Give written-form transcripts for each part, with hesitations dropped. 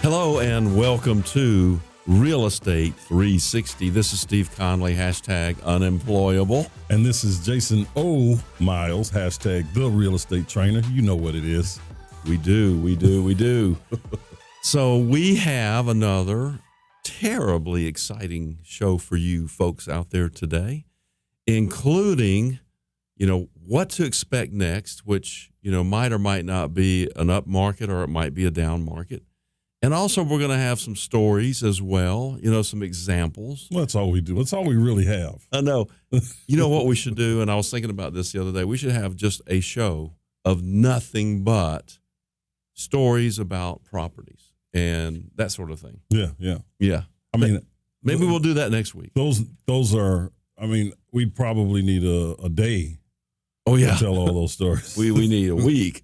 Hello and welcome to Real Estate 360. This is Steve Conley, hashtag unemployable. And this is Jason O. Myles, hashtag the real estate trainer. You know what it is. We do. So we have another terribly exciting show for you folks out there today, including, what to expect next, which, might or might not be an up market or it might be a down market. And also we're going to have some stories as well, some examples. Well, that's all we do. That's all we really have. I know. You know what we should do, and I was thinking about this the other day, we should have just a show of nothing but stories about properties and that sort of thing. Yeah. I mean, maybe we'll do that next week. Those are, we'd probably need a day. Oh, yeah. To tell all those stories. we need a week.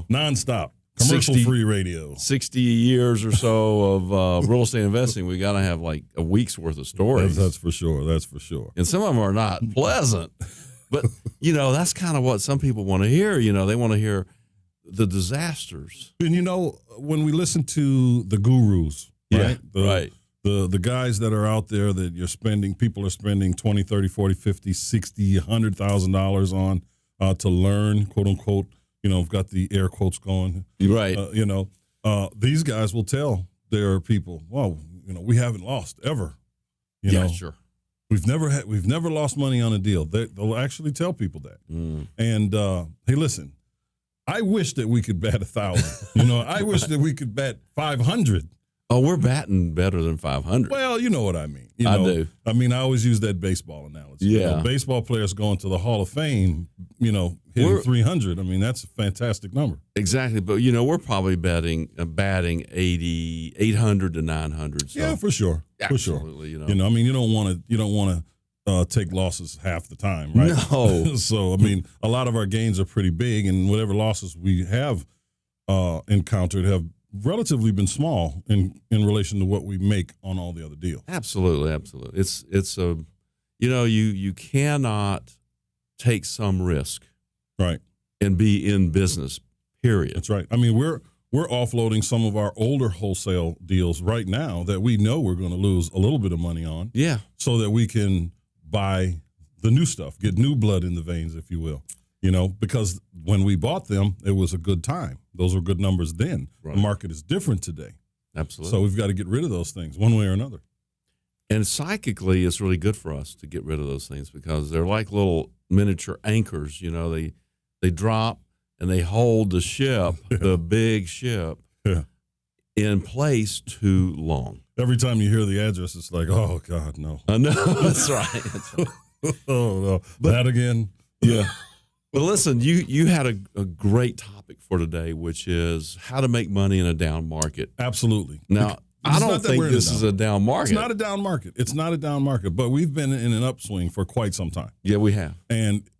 Nonstop. Commercial-free radio. 60 years or so of real estate investing, we got to have like a week's worth of stories. That's for sure. And some of them are not pleasant. But, that's kind of what some people want to hear. They want to hear the disasters. And, when we listen to the gurus, right? Right. The guys that are out there that people are spending $20, $30, $40, $50, $60, $100,000 on to learn, quote unquote, I've got the air quotes going. Right. These guys will tell their people, well, we haven't lost ever. Sure. We've never lost money on a deal. They'll actually tell people that. And hey, listen, I wish that we could bat 1,000. I wish that we could bat 500. Oh, we're batting better than 500. Well, you know what I mean. I do. I always use that baseball analogy. Yeah. Baseball players going to the Hall of Fame, hitting 300. That's a fantastic number. Exactly. But, we're probably batting 800 to 900. So. Yeah, for sure. Absolutely. You don't want to take losses half the time, right? No. So, a lot of our gains are pretty big, and whatever losses we have encountered have relatively been small in relation to what we make on all the other deals. Absolutely. It's a, you cannot take some risk, right, and be in business. Period. That's right. We're offloading some of our older wholesale deals right now that we know we're going to lose a little bit of money on. Yeah. So that we can buy the new stuff, get new blood in the veins, if you will. Because when we bought them, it was a good time. Those were good numbers then. Right. The market is different today. Absolutely. So we've got to get rid of those things one way or another. And psychically, it's really good for us to get rid of those things because they're like little miniature anchors. They drop and they hold the ship, the big ship, in place too long. Every time you hear the address, it's like, oh, God, no. I know. That's right. Oh, no. That again? Yeah. Well, listen, you had a great topic for today, which is how to make money in a down market. Absolutely. Now, I don't think this is a down market. It's not a down market. But we've been in an upswing for quite some time. Yeah, we have. And,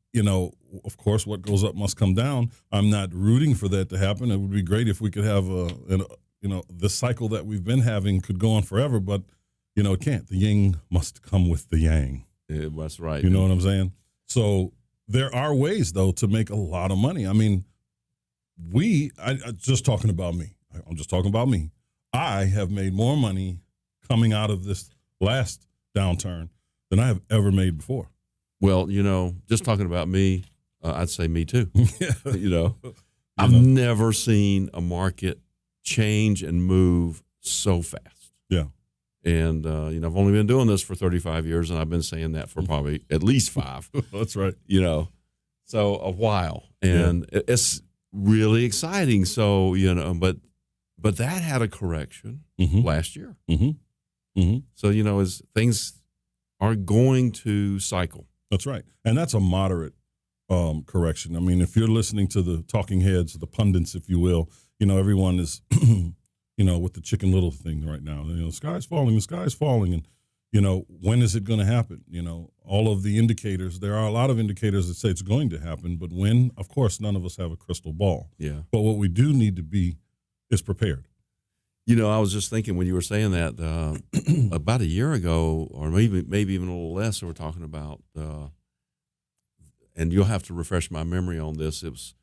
of course, what goes up must come down. I'm not rooting for that to happen. It would be great if we could have, the cycle that we've been having could go on forever. But, it can't. The yin must come with the yang. Yeah, that's right. You know what I'm saying? So there are ways, though, to make a lot of money. Just talking about me. I'm just talking about me. I have made more money coming out of this last downturn than I have ever made before. Well, just talking about me, I'd say me too. I've never seen a market change and move so fast. Yeah. And, I've only been doing this for 35 years, and I've been saying that for probably at least 5. That's right. So a while. And it's really exciting. So, but that had a correction last year. So, as things are going to cycle. That's right. And that's a moderate correction. If you're listening to the talking heads, the pundits, if you will, everyone is with the Chicken Little thing right now. The sky's falling. And, when is it going to happen? All of the indicators, there are a lot of indicators that say it's going to happen. But when, of course, none of us have a crystal ball. Yeah. But what we do need to be is prepared. I was just thinking when you were saying that about a year ago, or maybe even a little less, we were talking about, and you'll have to refresh my memory on this. It was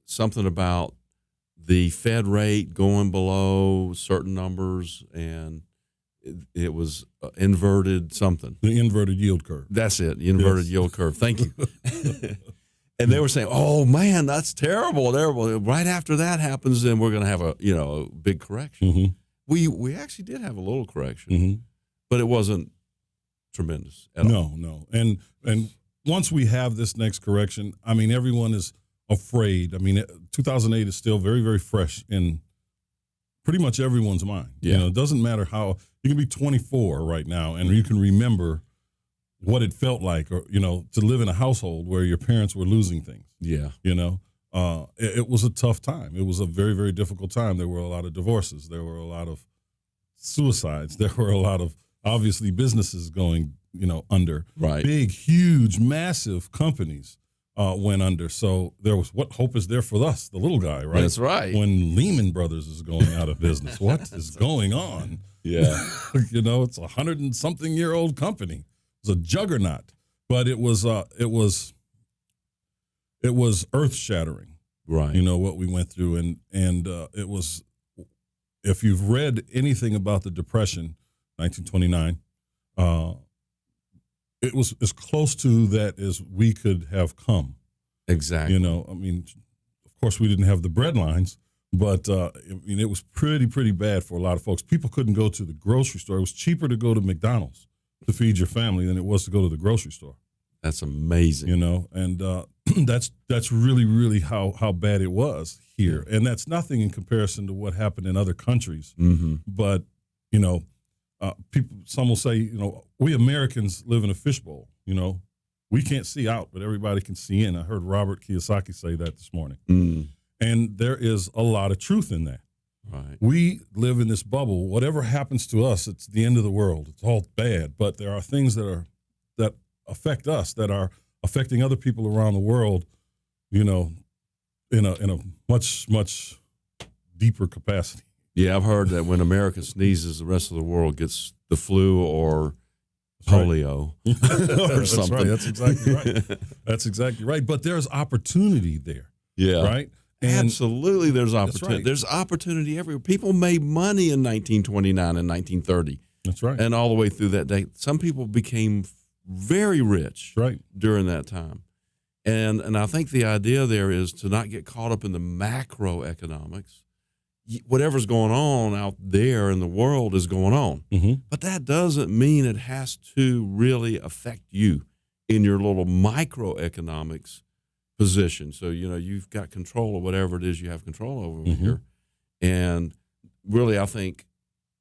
something about the Fed rate going below certain numbers, and it was inverted something. The inverted yield curve. That's it, the inverted yield curve. Thank you. And they were saying, "Oh man, that's terrible, terrible." Right after that happens, then we're going to have a big correction. Mm-hmm. We actually did have a little correction, Mm-hmm. but it wasn't tremendous at all. No. And once we have this next correction, I mean, everyone is afraid. I mean, 2008 is still very, very fresh in pretty much everyone's mind. Yeah. You know, it doesn't matter how you can be 24 right now and you can remember what it felt like, or, you know, to live in a household where your parents were losing things. Yeah. You know, it was a tough time. It was a very, very difficult time. There were a lot of divorces. There were a lot of suicides. There were a lot of, obviously, businesses going, under. Right. Big, huge, massive companies went under. So there was, what hope is there for us, the little guy, right? That's right. When Lehman Brothers is going out of business, what is going on? Yeah. It's 100-and-something-year-old company. It was a juggernaut, but it was earth shattering. Right. What we went through, and it was. If you've read anything about the Depression, 1929, it was as close to that as we could have come. Exactly. I mean, of course, we didn't have the bread lines, but it was pretty bad for a lot of folks. People couldn't go to the grocery store. It was cheaper to go to McDonald's to feed your family than it was to go to the grocery store. That's amazing. And that's really, really how bad it was here. And that's nothing in comparison to what happened in other countries. Mm-hmm. But, people, some will say, we Americans live in a fishbowl. We can't see out, but everybody can see in. I heard Robert Kiyosaki say that this morning. Mm. And there is a lot of truth in that. Right. We live in this bubble. Whatever happens to us, it's the end of the world. It's all bad. But there are things that affect us, that are affecting other people around the world, in a much deeper capacity. Yeah, I've heard that when America sneezes, the rest of the world gets the flu or polio or something. That's exactly right. That's exactly right. But there's opportunity there. Yeah. Right? And absolutely, there's opportunity. Right. There's opportunity everywhere. People made money in 1929 and 1930. That's right. And all the way through that day. Some people became very rich during that time. And I think the idea there is to not get caught up in the macroeconomics. Whatever's going on out there in the world is going on. Mm-hmm. But that doesn't mean it has to really affect you in your little microeconomics position. So, you've got control of whatever it is you have control over mm-hmm. here. And really, I think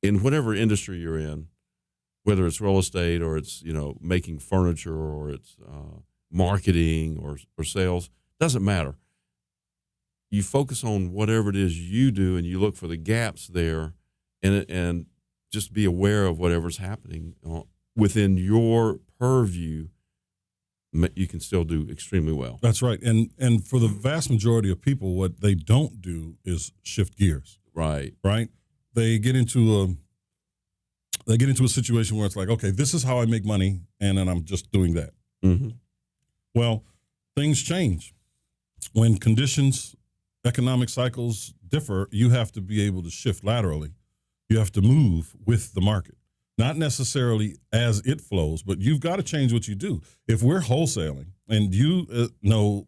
in whatever industry you're in, whether it's real estate or it's, making furniture or it's marketing or sales, doesn't matter. You focus on whatever it is you do and you look for the gaps there and just be aware of whatever's happening within your purview. You can still do extremely well. That's right. And for the vast majority of people, what they don't do is shift gears. Right. Right. They get into a situation where it's like, okay, this is how I make money, and then I'm just doing that. Mm-hmm. Well, things change. When conditions, economic cycles differ, you have to be able to shift laterally. You have to move with the market. Not necessarily as it flows, but you've got to change what you do. If we're wholesaling, and you know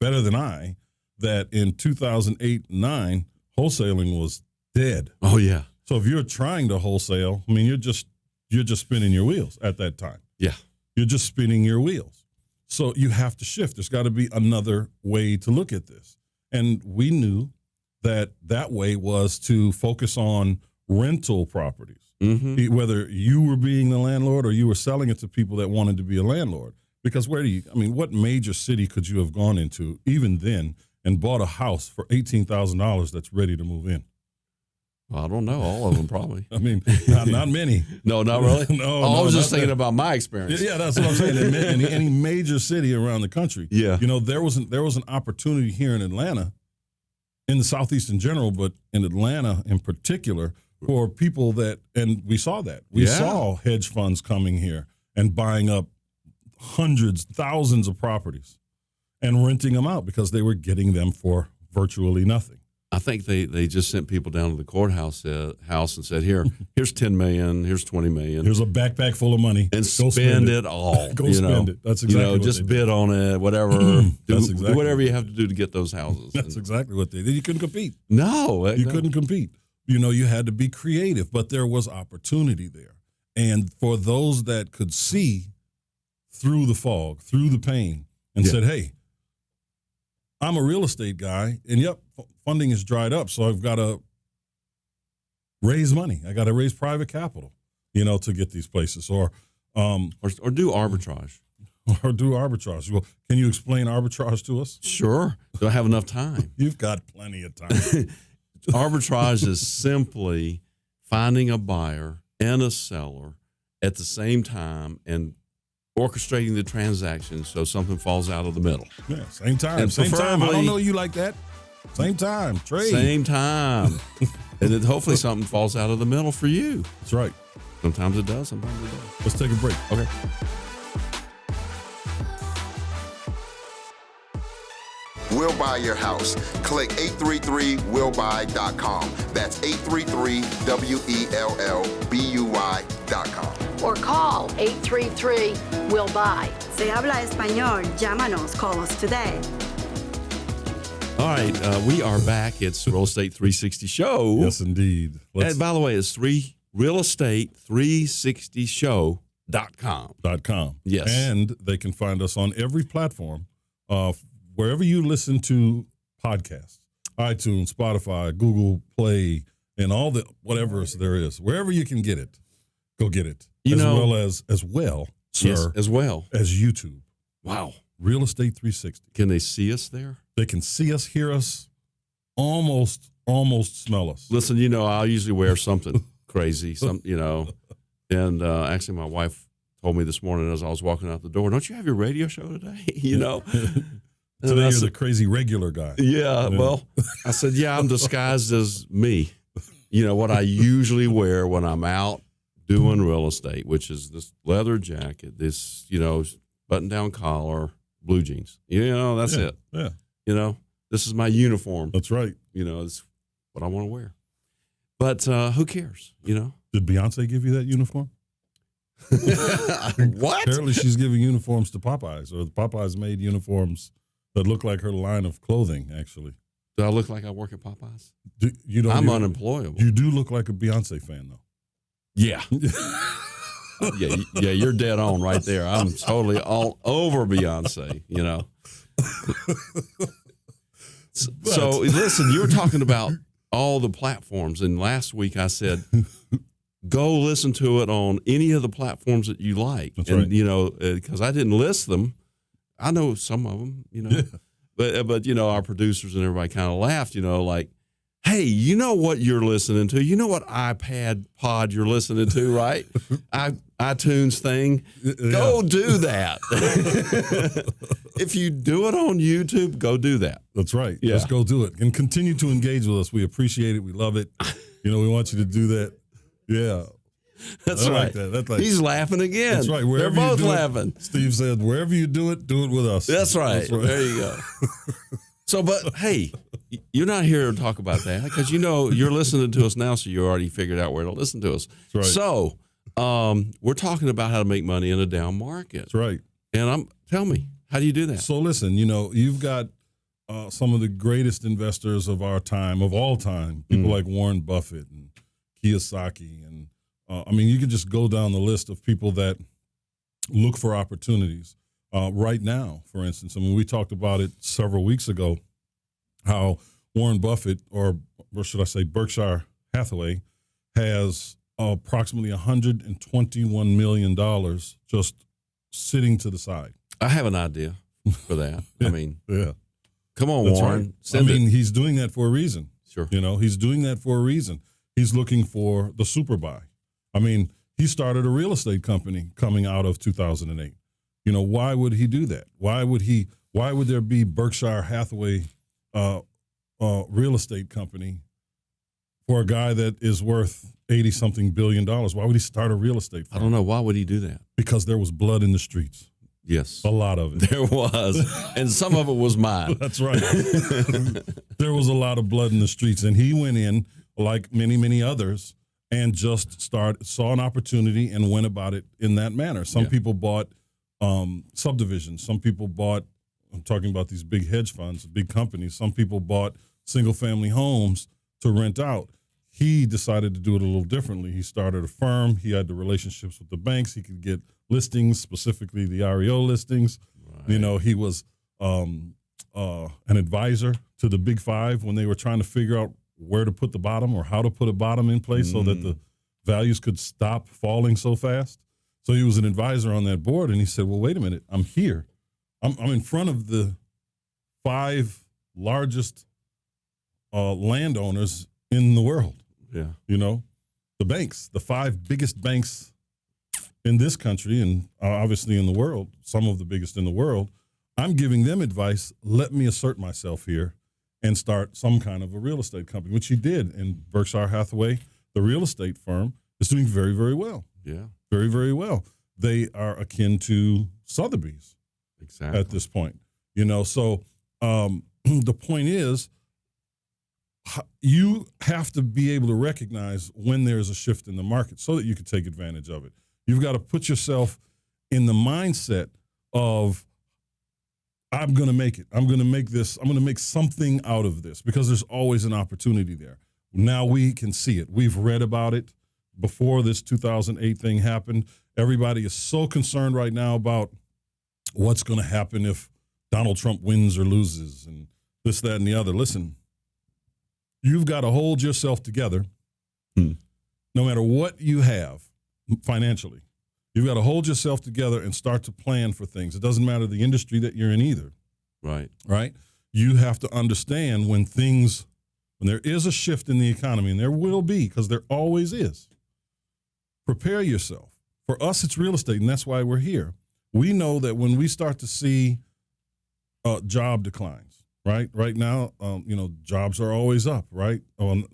better than I that in 2008-9, wholesaling was dead. Oh, yeah. So if you're trying to wholesale, I mean, you're just spinning your wheels at that time. Yeah. You're just spinning your wheels. So you have to shift. There's got to be another way to look at this. And we knew that way was to focus on rental properties. Mm-hmm. Whether you were being the landlord or you were selling it to people that wanted to be a landlord. Because what major city could you have gone into even then and bought a house for $18,000 that's ready to move in? Well, I don't know. All of them probably. I mean, not many. No, not really? No, I was just thinking that. about my experience. Yeah, that's what I'm saying. In any major city around the country. Yeah. There was an opportunity here in Atlanta, in the Southeast in general, but in Atlanta in particular, for people and we saw that. We saw hedge funds coming here and buying up hundreds, thousands of properties and renting them out because they were getting them for virtually nothing. I think they just sent people down to the courthouse house and said, here's $10 million, here's $20 million. Here's a backpack full of money. And spend it all. Go spend it. That's exactly what just they bid did. on it, whatever. Do whatever you have to do to get those houses. That's exactly what they did. You couldn't compete. No. You couldn't compete. You had to be creative, but there was opportunity there. And for those that could see through the fog, through the pain, and said, hey, I'm a real estate guy, and funding is dried up, so I've got to raise money. I got to raise private capital, to get these places, or do arbitrage. Or do arbitrage. Well, can you explain arbitrage to us? Sure. Do I have enough time? You've got plenty of time. Arbitrage is simply finding a buyer and a seller at the same time and orchestrating the transaction so something falls out of the middle. Yeah, same time. And same time. I don't know you like that. Same time. Trade. Same time. And then hopefully something falls out of the middle for you. That's right. Sometimes it does, sometimes it does. Let's take a break. Okay. We'll buy your house. Click 833willbuy.com. That's 833WELLBUY.com. Or call 833-WILL-BUY. Se habla español. Llámanos. Call us today. All right, we are back. It's Real Estate 360 Show. Yes, indeed. And by the way, it's realestate360show.com. Yes. And they can find us on every platform, wherever you listen to podcasts, iTunes, Spotify, Google Play, and all the whatever there is. Wherever you can get it, go get it. As well, sir. Yes, as well as YouTube. Wow. Real Estate 360. Can they see us there? They can see us, hear us, almost smell us. Listen, I usually wear something crazy, and actually my wife told me this morning as I was walking out the door, don't you have your radio show today? Today you're the crazy regular guy. Yeah, well, I said, I'm disguised as me. What I usually wear when I'm out doing real estate, which is this leather jacket, this, button-down collar, blue jeans. That's it. Yeah. This is my uniform. That's right. It's what I want to wear. But who cares, Did Beyonce give you that uniform? What? Apparently she's giving uniforms to Popeyes, or Popeyes made uniforms that look like her line of clothing, actually. Do I look like I work at Popeyes? I'm unemployable. You do look like a Beyonce fan, though. Yeah. yeah, you're dead on right there. I'm totally all over Beyonce, So listen, you were talking about all the platforms, and last week I said, go listen to it on any of the platforms that you like. That's and, right. Because I didn't list them. I know some of them, Yeah. but our producers and everybody kind of laughed, like, hey, you know what you're listening to? You know what iPad pod you're listening to, right? iTunes thing. Go do that. If you do it on YouTube, go do that. That's right. Yeah. Let's go do it. And continue to engage with us. We appreciate it. We love it. We want you to do that. Yeah. That's I right. like that. That's like, he's laughing again. That's right. They're both laughing. Steve said, wherever you do it with us. That's right. There you go. So, but hey, you're not here to talk about that because you're listening to us now, so you already figured out where to listen to us. That's right. So, we're talking about how to make money in a down market. That's right. And tell me, how do you do that? So listen, you've got some of the greatest investors of our time, of all time, people like Warren Buffett and Kiyosaki, and you could just go down the list of people that look for opportunities. Right now, for instance, we talked about it several weeks ago, how Warren Buffett, or should I say Berkshire Hathaway, has approximately $121 million just sitting to the side. I have an idea for that. Yeah. Come on, That's Warren. Right. He's doing that for a reason. Sure. He's doing that for a reason. He's looking for the super buy. He started a real estate company coming out of 2008. Why would he do that? Why would there be Berkshire Hathaway real estate company for a guy that is worth $80-something billion? Why would he start a real estate firm? I don't know. Why would he do that? Because there was blood in the streets. Yes. A lot of it. There was. And some of it was mine. That's right. There was a lot of blood in the streets. And he went in, like many, many others, and just saw an opportunity and went about it in that manner. Some people bought subdivisions. Some people bought, I'm talking about these big hedge funds, big companies. Some people bought single-family homes to rent out. He decided to do it a little differently. He started a firm. He had the relationships with the banks. He could get listings, specifically the REO listings. Right. You know, he was an advisor to the Big Five when they were trying to figure out where to put the bottom or how to put a bottom in place so that the values could stop falling so fast. So he was an advisor on that board, and he said, well, wait a minute, I'm here. I'm in front of the 5 largest landowners in the world. Yeah. You know, the banks, the 5 biggest banks in this country and obviously in the world, some of the biggest in the world. I'm giving them advice. Let me assert myself here and start some kind of a real estate company, which he did. And Berkshire Hathaway, the real estate firm, is doing very, very well. Yeah. Very, very well. They are akin to Sotheby's at this point. You know, so the point is, you have to be able to recognize when there's a shift in the market so that you can take advantage of it. You've got to put yourself in the mindset of, I'm going to make it. I'm going to make this. I'm going to make something out of this, because there's always an opportunity there. Now we can see it. We've read about it before this 2008 thing happened. Everybody is so concerned right now about what's going to happen if Donald Trump wins or loses and this, that, and the other. Listen, you've got to hold yourself together no matter what you have financially. You've got to hold yourself together and start to plan for things. It doesn't matter the industry that you're in either. Right. Right? You have to understand when there is a shift in the economy, and there will be, because there always is, prepare yourself. For us, it's real estate, and that's why we're here. We know that when we start to see job declines, right? Right now, jobs are always up, right?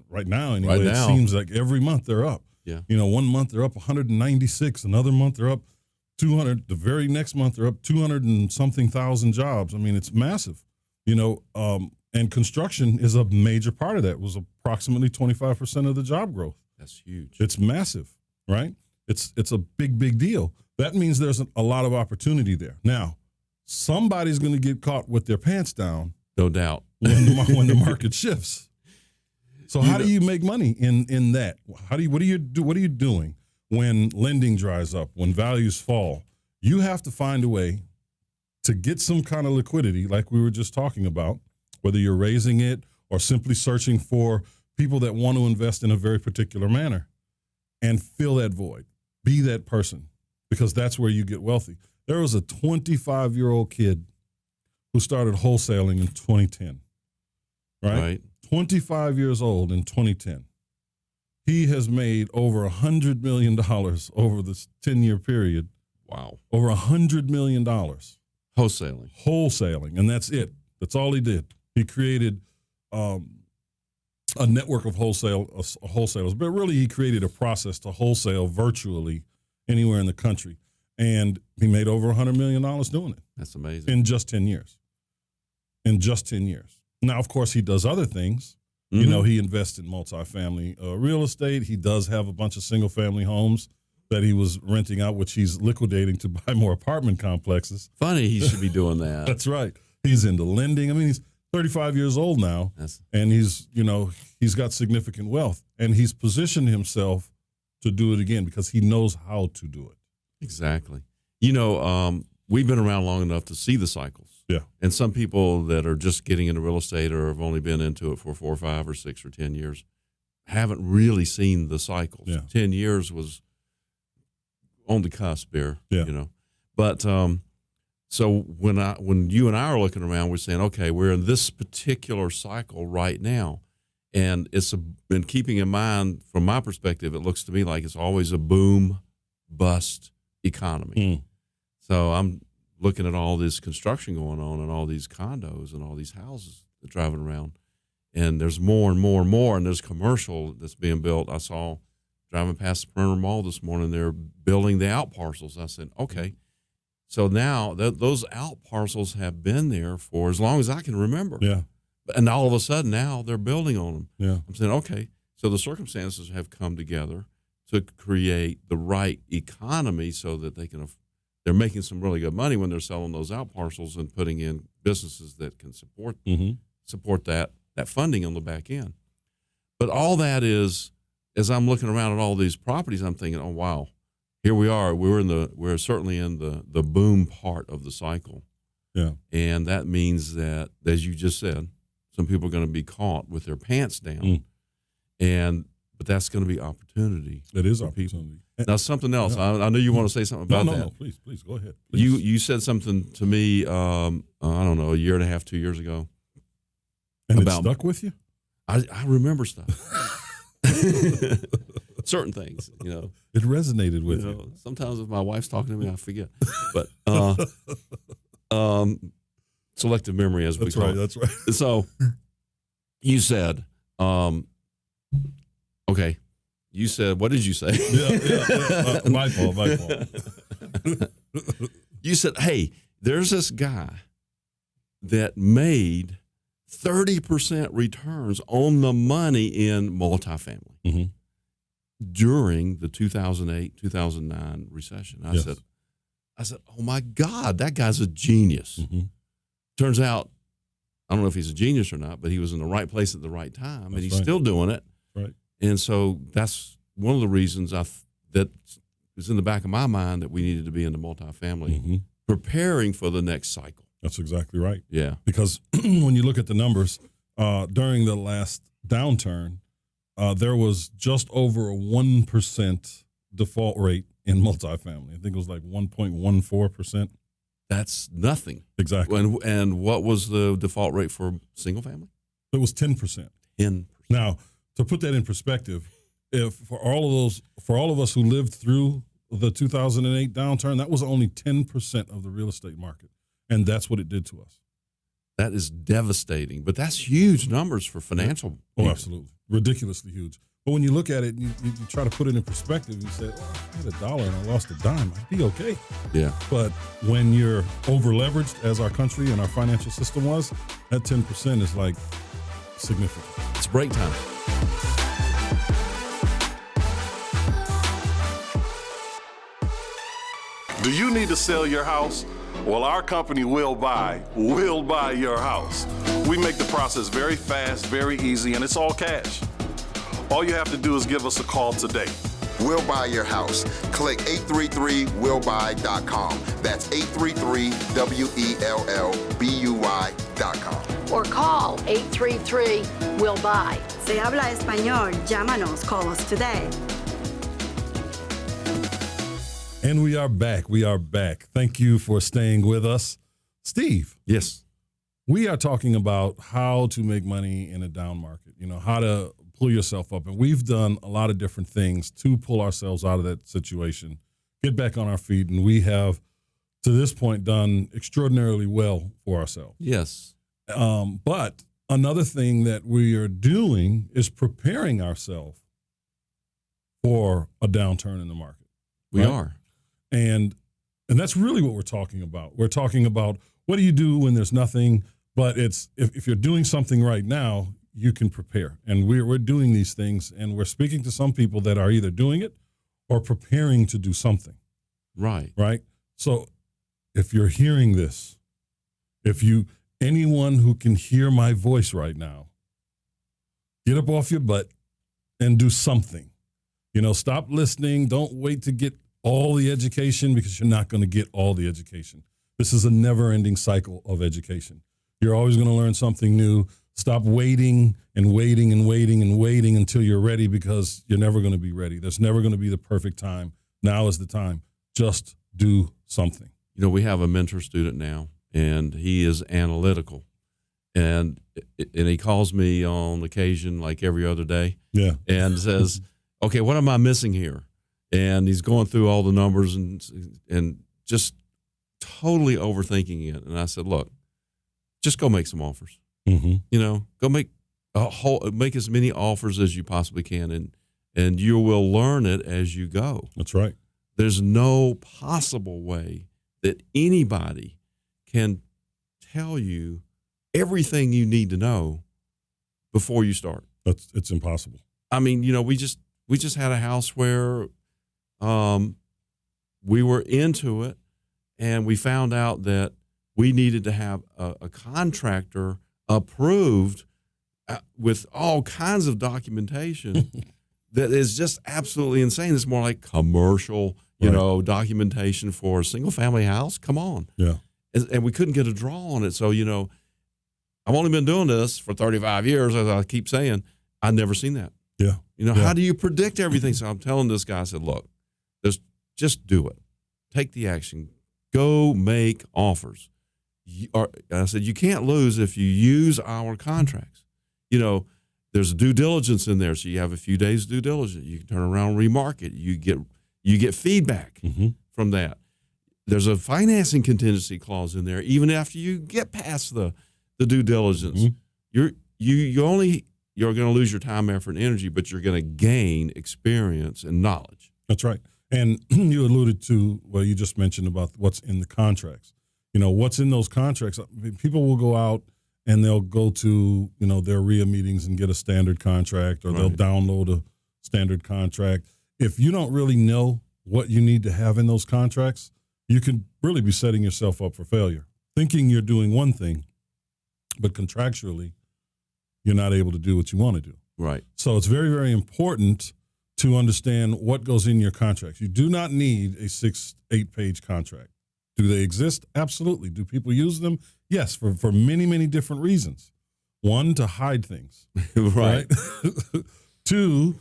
Right now, anyway, it seems like every month they're up. Yeah. You know, one month they're up 196, another month they're up 200, the very next month they're up 200 and something thousand jobs. I mean, it's massive, you know, and construction is a major part of that. It was approximately 25% of the job growth. That's huge. It's massive, right? It's a big, big deal. That means there's a lot of opportunity there. Now, somebody's going to get caught with their pants down. No doubt. When the market shifts. So how do you make money in that? What are you doing when lending dries up, when values fall? You have to find a way to get some kind of liquidity, like we were just talking about, whether you're raising it or simply searching for people that want to invest in a very particular manner, and fill that void. Be that person, because that's where you get wealthy. There was a 25-year-old kid who started wholesaling in 2010, right? 25 years old in 2010. He has made over $100 million over this 10-year period. Wow. Over $100 million. Wholesaling. And that's it. That's all he did. He created a network of wholesalers, but really he created a process to wholesale virtually anywhere in the country. And he made over $100 million doing it. That's amazing. In just 10 years. Now, of course, he does other things. Mm-hmm. You know, he invests in multifamily real estate. He does have a bunch of single-family homes that he was renting out, which he's liquidating to buy more apartment complexes. Funny, he should be doing that. That's right. He's into lending. I mean, he's 35 years old now, and he's got significant wealth, and he's positioned himself to do it again because he knows how to do it. Exactly. You know, we've been around long enough to see the cycles. Yeah. And some people that are just getting into real estate or have only been into it for 4 or 5 or 6 or 10 years haven't really seen the cycles. Yeah. 10 years was on the cusp there, yeah. You know. But so when you and I are looking around, we're saying, okay, we're in this particular cycle right now. And been keeping in mind, from my perspective, it looks to me like it's always a boom, bust economy. So I'm looking at all this construction going on and all these condos and all these houses that are driving around. And there's more and more and more, and there's commercial that's being built. I saw driving past the Perimeter Mall this morning, they're building the out parcels. I said, okay, So now those out parcels have been there for as long as I can remember. Yeah. And all of a sudden now they're building on them. Yeah. I'm saying, okay, so the circumstances have come together to create the right economy so that they're making some really good money when they're selling those out parcels and putting in businesses that can support that funding on the back end. But all that is, as I'm looking around at all these properties, I'm thinking, oh wow, here we are. We're certainly in the boom part of the cycle. Yeah. And that means that, as you just said, some people are going to be caught with their pants down. But that's going to be opportunity. It is for opportunity. people. Now, something else. I know you want to say something about that. No, please go ahead. Please. You said something to me, I don't know, a year and a half, 2 years ago. And it stuck with you? I remember stuff. Certain things, It resonated with you. Sometimes if my wife's talking to me, I forget. But selective memory, as we call it. That's right. So you said, okay. You said, what did you say? Yeah. My fault. You said, hey, there's this guy that made 30% returns on the money in multifamily during the 2008, 2009 recession. I said, oh my God, that guy's a genius. Turns out, I don't know if he's a genius or not, but he was in the right place at the right time, and he's still doing it. Right. And so that's one of the reasons that was in the back of my mind that we needed to be in the multifamily, preparing for the next cycle. That's exactly right. Yeah. Because when you look at the numbers, during the last downturn, there was just over a 1% default rate in multifamily. I think it was like 1.14%. That's nothing. Exactly. And what was the default rate for single family? It was 10%. 10%. Now, to put that in perspective, if for all of us who lived through the 2008 downturn, that was only 10% of the real estate market. And that's what it did to us. That is devastating. But that's huge numbers for financial. Oh, absolutely. Ridiculously huge. But when you look at it, you try to put it in perspective, you say, well, I had $1 and I lost a dime. I'd be okay. Yeah. But when you're over-leveraged, as our country and our financial system was, that 10% is like significant. It's break time. Do you need to sell your house? Well, our company will buy your house. We make the process very fast, very easy, and it's all cash. All you have to do is give us a call today. We'll buy your house. Click 833willbuy.com. That's 833WELLBUY.com. Or call 833-WILL-BUY. Se habla español, llámanos, call us today. And we are back. Thank you for staying with us. Steve. Yes. We are talking about how to make money in a down market, how to pull yourself up. And we've done a lot of different things to pull ourselves out of that situation, get back on our feet. And we have, to this point, done extraordinarily well for ourselves. Yes. But another thing that we are doing is preparing ourselves for a downturn in the market. We right? are. And that's really what we're talking about. We're talking about what do you do when there's nothing, but it's if you're doing something right now, you can prepare. And we're doing these things, and we're speaking to some people that are either doing it or preparing to do something. Right. Right? So if you're hearing this, anyone who can hear my voice right now, get up off your butt and do something. Stop listening. Don't wait to get all the education, because you're not going to get all the education. This is a never-ending cycle of education. You're always going to learn something new. Stop waiting until you're ready, because you're never going to be ready. There's never going to be the perfect time. Now is the time. Just do something. We have a mentor student now, and he is analytical. And he calls me on occasion, like every other day, and says, okay, what am I missing here? And he's going through all the numbers and just totally overthinking it. And I said, look, just go make some offers. Go make as many offers as you possibly can, and you will learn it as you go. That's right. There's no possible way that anybody can tell you everything you need to know before you start. It's impossible. I mean, we just had a house where we were into it, and we found out that we needed to have a contractor approved with all kinds of documentation that is just absolutely insane. It's more like commercial, documentation for a single family house. Come on. Yeah. And we couldn't get a draw on it. So, I've only been doing this for 35 years, as I keep saying. I've never seen that. Yeah. How do you predict everything? So I'm telling this guy, I said, look, just do it. Take the action. Go make offers. I said, you can't lose if you use our contracts. There's due diligence in there, so you have a few days due diligence. You can turn around and remarket. You get feedback from that. There's a financing contingency clause in there, even after you get past the due diligence. You're going to lose your time, effort, and energy, but you're going to gain experience and knowledge. That's right. And you alluded to what you just mentioned about what's in the contracts. What's in those contracts. I mean, people will go out and they'll go to, their RIA meetings and get a standard contract, or they'll download a standard contract. If you don't really know what you need to have in those contracts, you can really be setting yourself up for failure, thinking you're doing one thing, but contractually, you're not able to do what you want to do. Right. So it's very, very important to understand what goes in your contracts. You do not need a 6-8 page contract. Do they exist? Absolutely. Do people use them? Yes, for many, many different reasons. One, to hide things. Right. Two,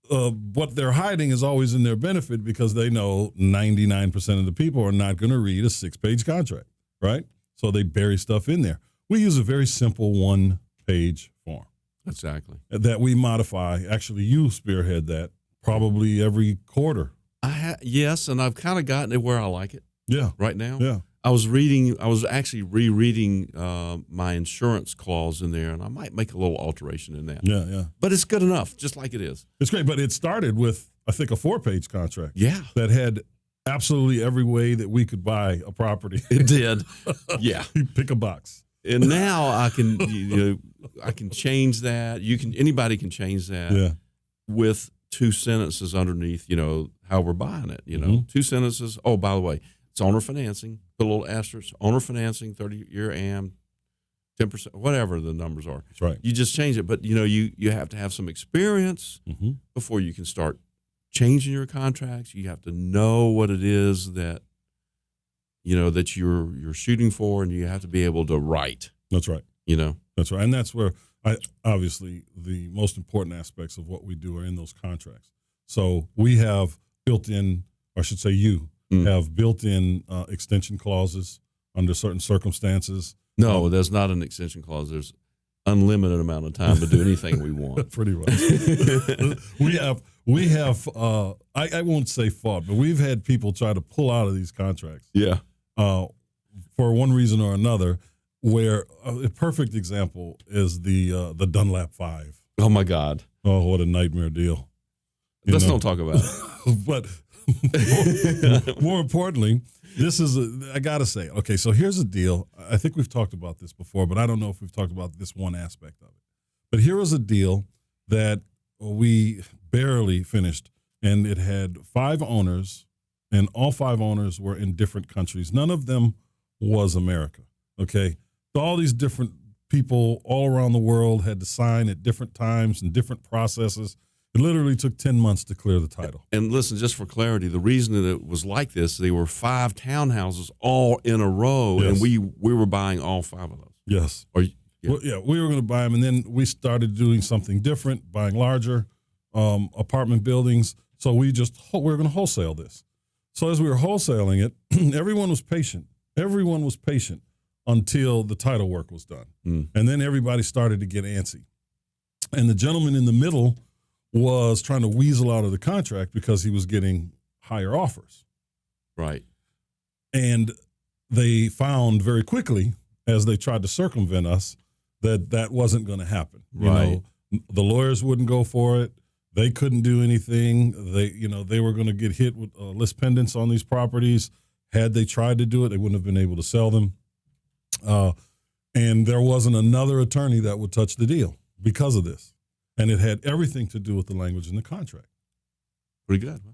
what they're hiding is always in their benefit, because they know 99% of the people are not going to read a 6-page contract, right? So they bury stuff in there. We use a very simple 1-page form. Exactly. That we modify. Actually, you spearhead that probably every quarter. Yes, and I've kind of gotten it where I like it. Yeah. Right now. Yeah. I was actually rereading my insurance clause in there, and I might make a little alteration in that. Yeah, yeah. But it's good enough, just like it is. It's great, but it started with, I think, a 4-page contract. Yeah. That had absolutely every way that we could buy a property. It did. Yeah. You pick a box. And now I can, I can change that. Anybody can change that with 2 sentences underneath, how we're buying it. 2 sentences. Oh, by the way, it's owner financing. Put a little asterisk. Owner financing, 30-year AM, 10%, whatever the numbers are. That's right. You just change it, but you have to have some experience before you can start changing your contracts. You have to know what it is that that you're shooting for, and you have to be able to write. That's right. That's right, and that's where obviously the most important aspects of what we do are in those contracts. So we have built in, or I should say, you have built-in extension clauses under certain circumstances. No, there's not an extension clause. There's unlimited amount of time to do anything we want. Pretty much. we have I won't say fought, but we've had people try to pull out of these contracts. Yeah. For one reason or another, where a perfect example is the Dunlap 5. Oh my God. Oh, what a nightmare deal. Let's don't talk about it. But more importantly, I got to say, okay, so here's a deal. I think we've talked about this before, but I don't know if we've talked about this one aspect of it. But here was a deal that we barely finished, and it had 5 owners, and all 5 owners were in different countries. None of them was America, okay? So all these different people all around the world had to sign at different times and different processes. It literally took 10 months to clear the title. And listen, just for clarity, the reason that it was like this, they were 5 townhouses all in a row, and we were buying all 5 of those. Yes. Well, we were going to buy them, and then we started doing something different, buying larger apartment buildings. So we were going to wholesale this. So as we were wholesaling it, everyone was patient. Everyone was patient until the title work was done. And then everybody started to get antsy. And the gentleman in the middle was trying to weasel out of the contract because he was getting higher offers. Right. And they found very quickly, as they tried to circumvent us, that wasn't going to happen. Right. The lawyers wouldn't go for it. They couldn't do anything. They were going to get hit with list pendants on these properties. Had they tried to do it, they wouldn't have been able to sell them. And there wasn't another attorney that would touch the deal because of this. And it had everything to do with the language in the contract. Pretty good. Huh?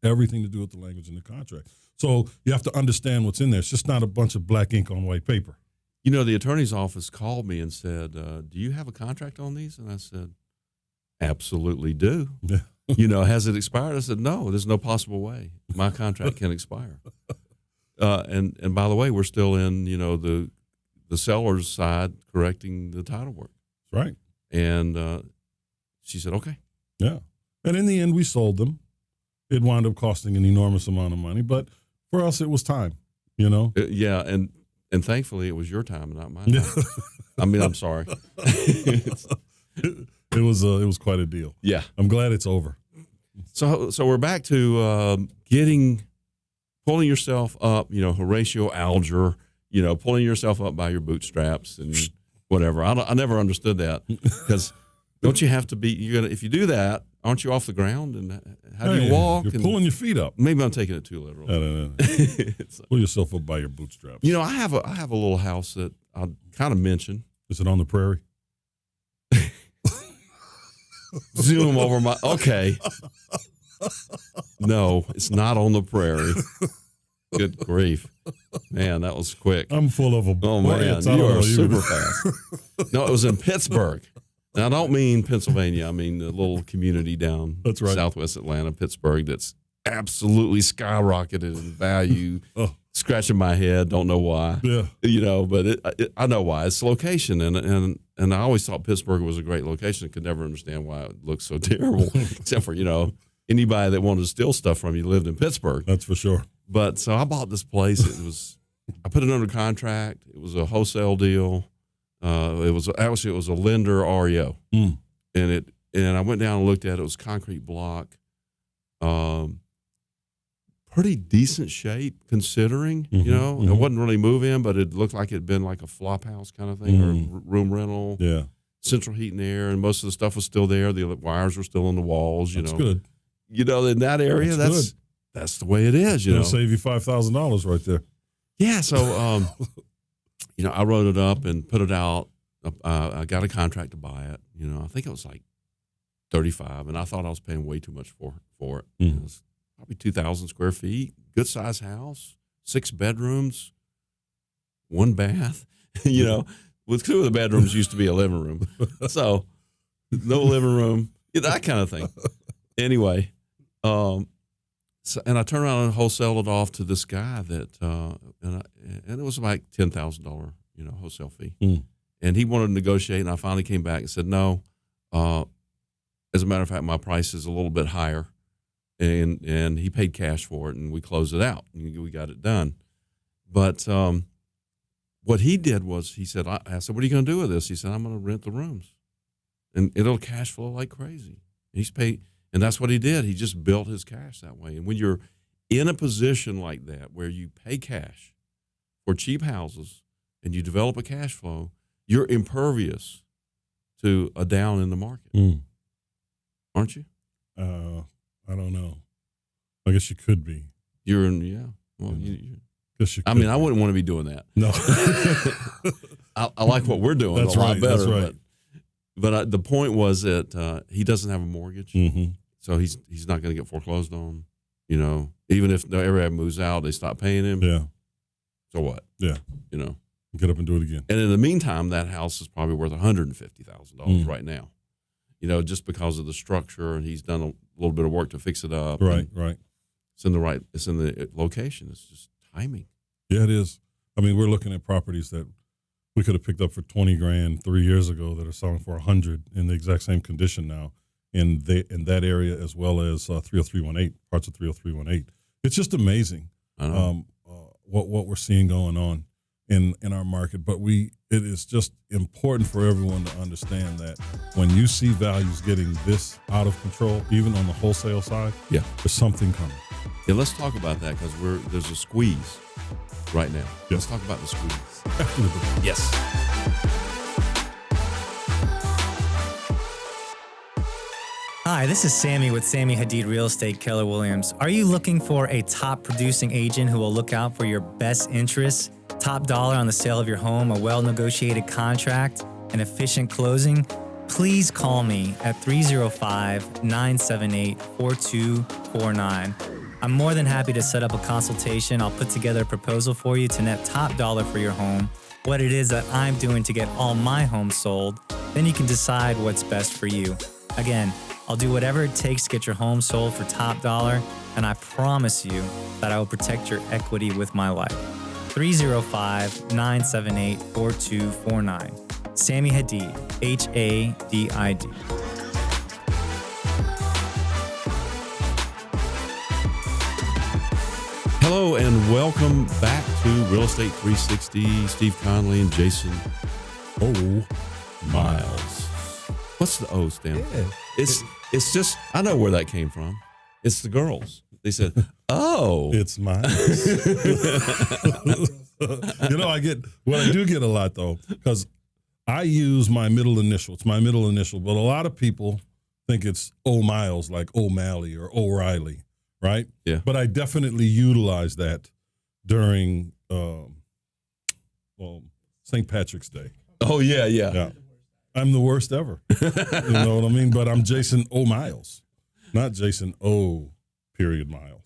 Everything to do with the language in the contract. So you have to understand what's in there. It's just not a bunch of black ink on white paper. You know, the attorney's office called me and said, do you have a contract on these? And I said, absolutely do. Yeah. You know, has it expired? I said, no, there's no possible way. My contract can expire. And by the way, we're still in, you know, the seller's side correcting the title work. Right. And she said, okay. Yeah. And in the end, we sold them. It wound up costing an enormous amount of money, but for us, it was time, you know? Yeah. And thankfully, it was your time, not mine. I mean, I'm sorry. It was quite a deal. Yeah. I'm glad it's over. So we're back to pulling yourself up, you know, Horatio Alger, you know, pulling yourself up by your bootstraps and whatever. I never understood that because don't you have to be, if you do that, aren't you off the ground? And how do you walk? You're pulling your feet up. Maybe I'm taking it too literal. No. Pull yourself up by your bootstraps. You know, I have a little house that I'll kind of mention. Is it on the prairie? Zoom over my, okay. No, it's not on the prairie. Good grief. Man, that was quick. I'm full of them. Oh, man, you are super fast. No, it was in Pittsburgh. Now, I don't mean Pennsylvania. I mean the little community down southwest Atlanta, Pittsburgh, that's absolutely skyrocketed in value. Scratching my head, don't know why. Yeah. You know, but I know why. It's location, and I always thought Pittsburgh was a great location. I could never understand why it looked so terrible, except for, you know, anybody that wanted to steal stuff from you lived in Pittsburgh. That's for sure. But so I bought this place. I put it under contract. It was a wholesale deal. It was a lender REO, and I went down and looked at it. It was concrete block, pretty decent shape considering. You know, it wasn't really move in, but it looked like it'd been like a flop house kind of thing or room rental. Yeah, central heat and air, and most of the stuff was still there. The wires were still on the walls. You that's know, good. You know, in that area, that's the way it is. You know, it'll save you $5,000 right there. Yeah, so you know, I wrote it up and put it out. I got a contract to buy it. You know, I think it was like $35,000, and I thought I was paying way too much for it. It was probably 2,000 square feet, good size house, 6 bedrooms, 1 bath. You know, with 2 of the bedrooms used to be a living room, so no living room, that kind of thing. Anyway, and I turned around and wholesale it off to this guy that, and it was like $10,000, you know, wholesale fee. And he wanted to negotiate, and I finally came back and said, no, as a matter of fact, my price is a little bit higher. And he paid cash for it, and we closed it out, and we got it done. But what he did was he said, I said, what are you going to do with this? He said, I'm going to rent the rooms, and it'll cash flow like crazy. He's paid, and that's what he did. He just built his cash that way. And when you're in a position like that where you pay cash for cheap houses and you develop a cash flow, you're impervious to a down in the market, aren't you? I don't know. I guess you could be. You're in, yeah. Well, Guess you could I mean, I wouldn't want to be doing that. No. I like what we're doing That's a lot right, better. that's right. But the point was that he doesn't have a mortgage, so he's not going to get foreclosed on. You know, even if everybody moves out, they stop paying him. Yeah. So what? Yeah. You know. Get up and do it again. And in the meantime, that house is probably worth $150,000 right now. You know, just because of the structure, and he's done a little bit of work to fix it up. Right. It's in the location. It's just timing. Yeah, it is. I mean, we're looking at properties that we could have picked up for $20,000 3 years ago that are selling for $100,000 in the exact same condition now in that area, as well as 30318, parts of 30318. It's just amazing. I know. What we're seeing going on in our market. But it is just important for everyone to understand that when you see values getting this out of control, even on the wholesale side, there's something coming. Yeah, let's talk about that because there's a squeeze right now. Yeah. Let's talk about the squeeze. After the break. Yes. Hi, this is Sammy with Sammy Hadid Real Estate Keller Williams. Are you looking for a top producing agent who will look out for your best interests? Top dollar on the sale of your home, a well-negotiated contract, an efficient closing? Please call me at 305-978-4249. I'm more than happy to set up a consultation. I'll put together a proposal for you to net top dollar for your home, what it is that I'm doing to get all my homes sold. Then you can decide what's best for you. Again, I'll do whatever it takes to get your home sold for top dollar, and I promise you that I will protect your equity with my life. 305-978-4249. Sammy Hadid, Hadid. Hello and welcome back to Real Estate 360. Steve Conley and Jason Myles. What's the O stand for? It's just, I know where that came from. It's the girls. They said, oh. It's Myles. I do get a lot though, because I use my middle initial. It's my middle initial, but a lot of people think it's Myles, like O'Malley or O'Reilly, right? Yeah. But I definitely utilize that during St. Patrick's Day. Oh, yeah. I'm the worst ever. You know what I mean? But I'm Jason Myles, not Jason Myles.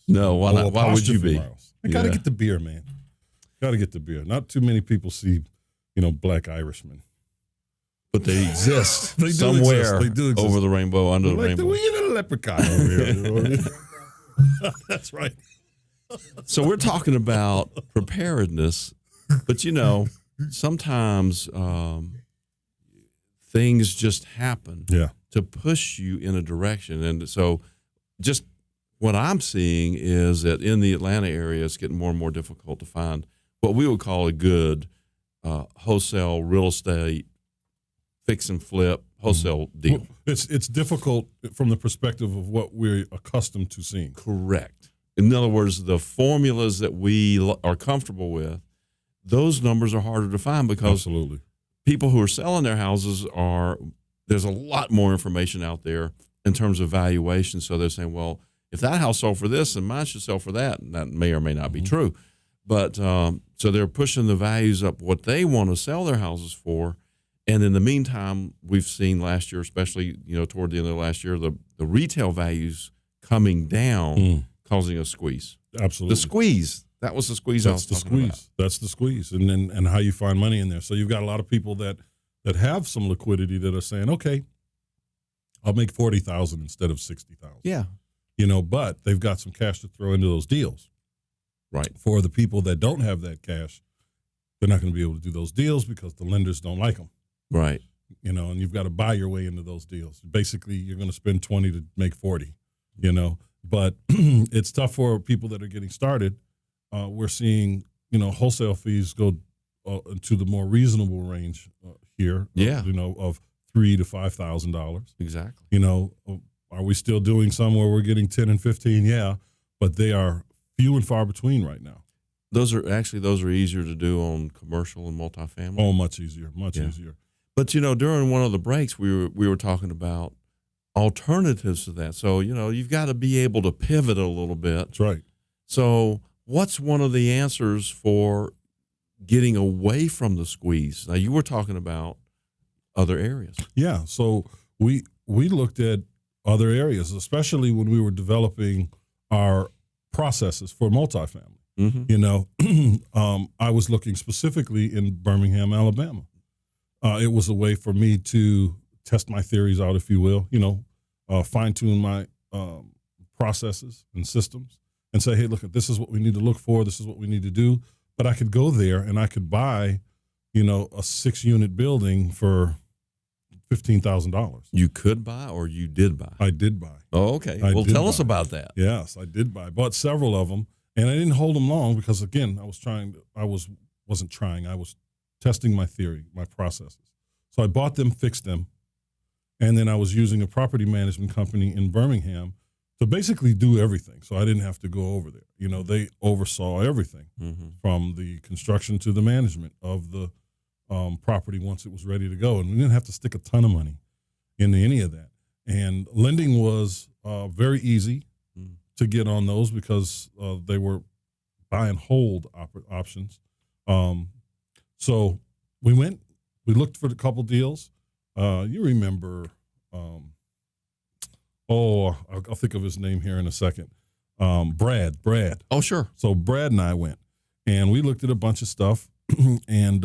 No, why not? Why would you be? Myles. I got to get the beer, man. Got to get the beer. Not too many people see, black Irishmen. But they exist They do somewhere exist. They do exist. over the rainbow, under the rainbow. We get a leprechaun over here. That's right. So we're talking about preparedness, but sometimes things just happen to push you in a direction. And so just what I'm seeing is that in the Atlanta area, it's getting more and more difficult to find what we would call a good wholesale real estate fix and flip wholesale deal. Well, it's difficult from the perspective of what we're accustomed to seeing. Correct. In other words, the formulas that we are comfortable with, those numbers are harder to find because Absolutely. People who are selling their houses there's a lot more information out there in terms of valuation. So they're saying, well, if that house sold for this, then mine should sell for that. And that may or may not be true. But so they're pushing the values up what they want to sell their houses for. And in the meantime, we've seen last year, especially, toward the end of last year, the retail values coming down, causing a squeeze. Absolutely. The squeeze. That was the squeeze I was talking about. That's the squeeze. And how you find money in there. So you've got a lot of people that have some liquidity that are saying, okay, I'll make $40,000 instead of $60,000. Yeah. But they've got some cash to throw into those deals. Right. For the people that don't have that cash, they're not going to be able to do those deals because the lenders don't like them. Right. And you've got to buy your way into those deals. Basically, you're going to spend 20 to make 40, But it's tough for people that are getting started. We're seeing, wholesale fees go to the more reasonable range here. Yeah. Of $3,000 to $5,000. Exactly. Are we still doing some where we're getting 10 and 15? Yeah, but they are few and far between right now. Those are easier to do on commercial and multifamily. Oh, much easier, easier. But during one of the breaks, we were talking about alternatives to that. So you've got to be able to pivot a little bit. That's right. So what's one of the answers for getting away from the squeeze? Now you were talking about other areas. Yeah. So we looked at other areas, especially when we were developing our processes for multifamily. Mm-hmm. I was looking specifically in Birmingham, Alabama. It was a way for me to test my theories out, if you will, fine tune my processes and systems and say, hey, look, this is what we need to look for. This is what we need to do. But I could go there and I could buy, a 6-unit building for $15,000. You could buy or you did buy? I did buy. Oh, okay. Well, tell us about that. Yes, I did buy. Bought several of them. And I didn't hold them long because, again, I was testing my theory, my processes. So I bought them, fixed them, and then I was using a property management company in Birmingham to basically do everything. So I didn't have to go over there. They oversaw everything from the construction to the management of the property once it was ready to go. And we didn't have to stick a ton of money into any of that. And lending was very easy to get on those because they were buy and hold options. So we looked for a couple deals. You remember, I'll think of his name here in a second. Brad. Oh, sure. So Brad and I went, and we looked at a bunch of stuff. And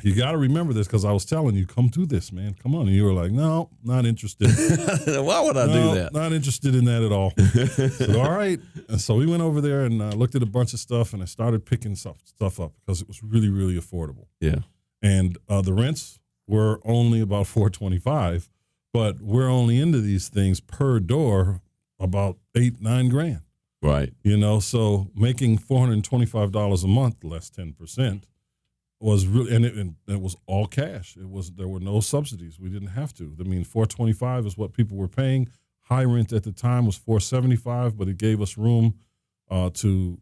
you got to remember this because I was telling you, come do this, man. Come on. And you were like, no, not interested. Why would I do that? Not interested in that at all. So, all right. And so we went over there and looked at a bunch of stuff, and I started picking stuff up because it was really, really affordable. Yeah. And the rents were only about $425, but we're only into these things per door about $8-9 grand. Right. So making $425 a month, less 10%, was really, and it was all cash. There were no subsidies. We didn't have to. I mean, $425 is what people were paying. High rent at the time was $475, but it gave us room to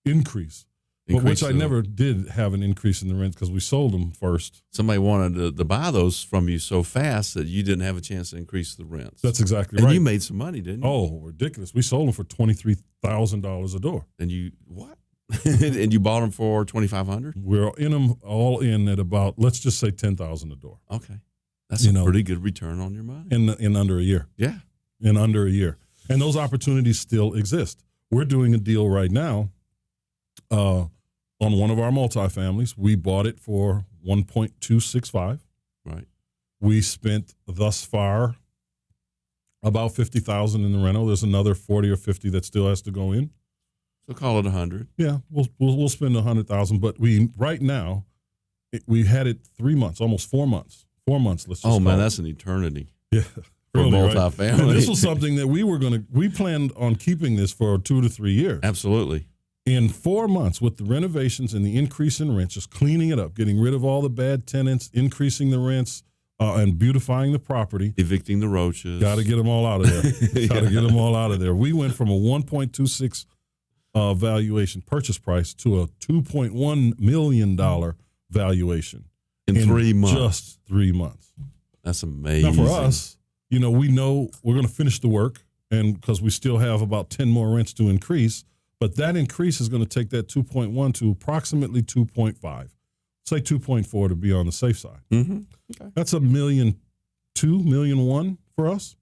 increase. Which I never did have an increase in the rent because we sold them first. Somebody wanted to buy those from you so fast that you didn't have a chance to increase the rents. That's exactly right. And you made some money, didn't you? Oh, ridiculous. We sold them for $23,000 a door. And you, what? And you bought them for $2,500? We're in them all in at about, let's just say $10,000 a door. Okay. That's a pretty good return on your money. In under a year. Yeah. In under a year. And those opportunities still exist. We're doing a deal right now on one of our multifamilies. We bought it for $1.265. Right. We spent thus far about $50,000 in the rental. There's another 40 or 50 that still has to go in. So call it 100. Yeah, we'll spend 100,000. But right now we had it 3 months, almost 4 months. 4 months. Let's just that's an eternity. Yeah, for multifamily. Right? And this was something that we planned on keeping this for 2 to 3 years. Absolutely. In 4 months, with the renovations and the increase in rents, just cleaning it up, getting rid of all the bad tenants, increasing the rents, and beautifying the property. Evicting the roaches. Got to get them all out of there. Got to get them all out of there. We went from a 1.26 valuation purchase price to a $2.1 million valuation. In 3 months. Just 3 months. That's amazing. Now for us, we know we're going to finish the work, and because we still have about 10 more rents to increase. But that increase is going to take that 2.1 to approximately 2.5. Say 2.4 to be on the safe side. Mm-hmm. Okay. That's $1.2 million, $1.1 million for us.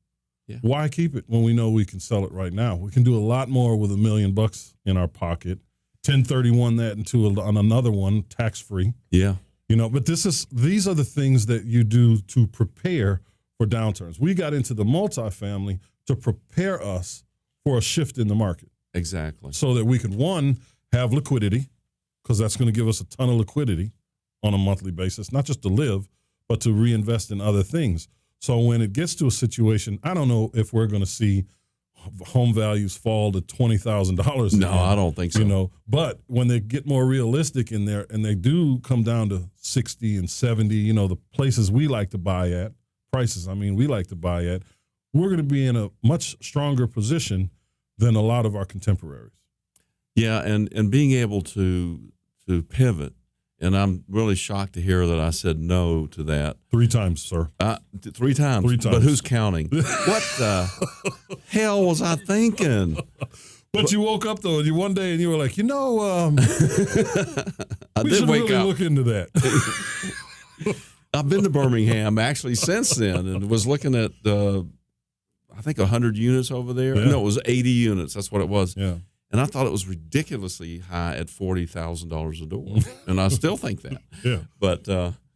Yeah. Why keep it when we know we can sell it right now? We can do a lot more with $1 million in our pocket. 1031 that into on another one, tax free. Yeah. But these are the things that you do to prepare for downturns. We got into the multifamily to prepare us for a shift in the market. Exactly. So that we can, one, have liquidity, because that's going to give us a ton of liquidity on a monthly basis, not just to live, but to reinvest in other things. So when it gets to a situation, I don't know if we're going to see home values fall to $20,000. No, I don't think so. But when they get more realistic in there and they do come down to 60 and 70, the places we like to buy at, we like to buy at, we're going to be in a much stronger position than a lot of our contemporaries. Yeah, and being able to pivot, and I'm really shocked to hear that I said no to that. 3 times, sir. 3 times. 3 times. But who's counting? What the hell was I thinking? But you woke up though, one day and you were like, I we did should wake really up. look into that. I've been to Birmingham actually since then, and was looking at I think 100 units over there. Yeah. No, it was 80 units. That's what it was. Yeah. And I thought it was ridiculously high at $40,000 a door, and I still think that. Yeah. But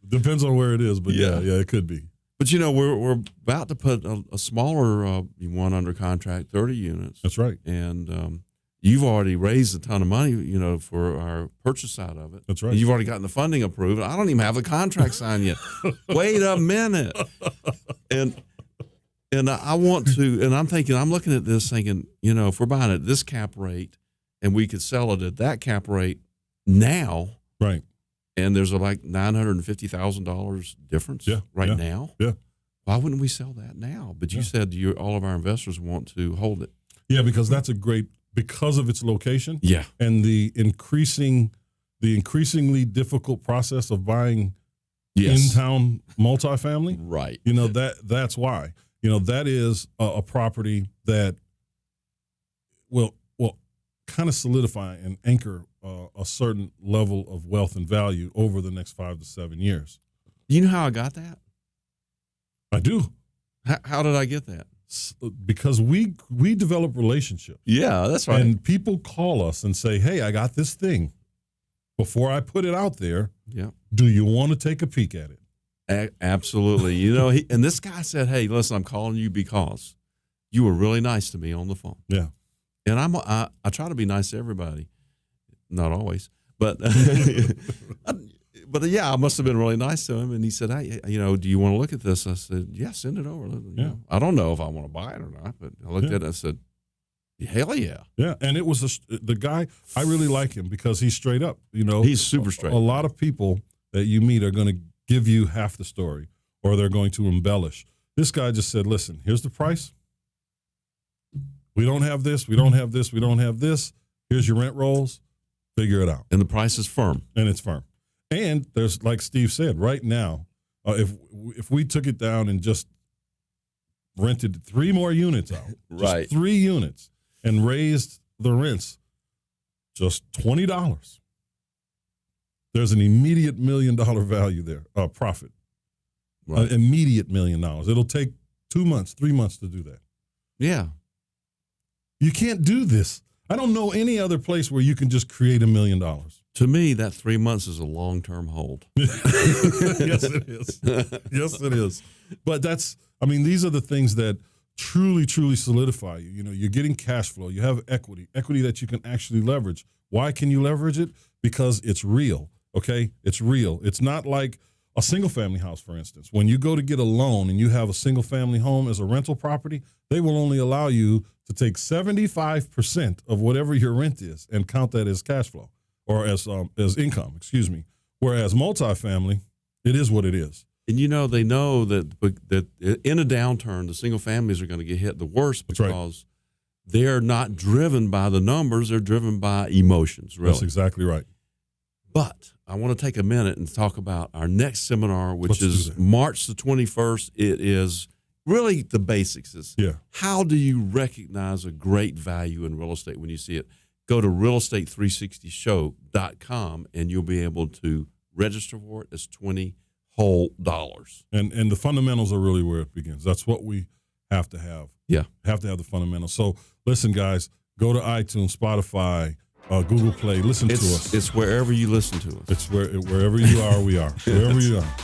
depends on where it is, but yeah, it could be. But we're about to put a smaller one under contract, 30 units. That's right. And you've already raised a ton of money, for our purchase side of it. That's right. And you've already gotten the funding approved. I don't even have the contract signed yet. Wait a minute. And I want to, and I'm looking at this thinking, if we're buying at this cap rate and we could sell it at that cap rate now. Right. And there's like $950,000 difference now. Yeah. Why wouldn't we sell that now? But you said all of our investors want to hold it. Yeah, because that's because of its location. Yeah. And the increasingly difficult process of buying in-town multifamily. Right. That's why. that is a property that will kind of solidify and anchor a certain level of wealth and value over the next 5 to 7 years. You know how I got that? I do. How did I get that? Because we develop relationships. Yeah, that's right. And people call us and say, hey, I got this thing. Before I put it out there, do you want to take a peek at it? Absolutely. And this guy said, hey, listen, I'm calling you because you were really nice to me on the phone. Yeah. And I try to be nice to everybody. Not always. But yeah, I must have been really nice to him. And he said, hey, do you want to look at this? I said, yeah, send it over. I don't know if I want to buy it or not, but I looked at it and I said, hell yeah. Yeah, and it was the guy, I really like him because he's straight up. He's super straight. A lot of people that you meet are going to give you half the story or they're going to embellish. This guy just said, listen, here's the price. We don't have this. We don't have this. We don't have this. Here's your rent rolls. Figure it out. And the price is firm. And it's firm. And there's, like Steve said, right now, if we took it down and just rented 3 more units out, right, 3 units, and raised the rents just $20, there's an immediate $1 million value there, profit. Right. An immediate $1 million. It'll take 2 months, 3 months to do that. Yeah. You can't do this. I don't know any other place where you can just create $1 million. To me, that 3 months is a long-term hold. Yes, it is. Yes, it is. But these are the things that truly, truly solidify you. You're getting cash flow. You have equity that you can actually leverage. Why can you leverage it? Because it's real, okay? It's real. It's not like a single-family house, for instance. When you go to get a loan and you have a single-family home as a rental property, they will only allow you to take 75% of whatever your rent is and count that as cash flow or as income, excuse me. Whereas multifamily, it is what it is. And they know that in a downturn, the single families are going to get hit the worst because they're not driven by the numbers; they're driven by emotions. Really, that's exactly right. But I want to take a minute and talk about our next seminar, which is March the 21st. It is really the basics. How do you recognize a great value in real estate when you see it? Go to realestate360show.com and you'll be able to register for it. It's $20 whole. And the fundamentals are really where it begins. That's what we have to have. Yeah. Have to have the fundamentals. So listen, guys, go to iTunes, Spotify, Google Play. Listen to us. It's wherever you listen to us. It's wherever you are, we are. Wherever you are.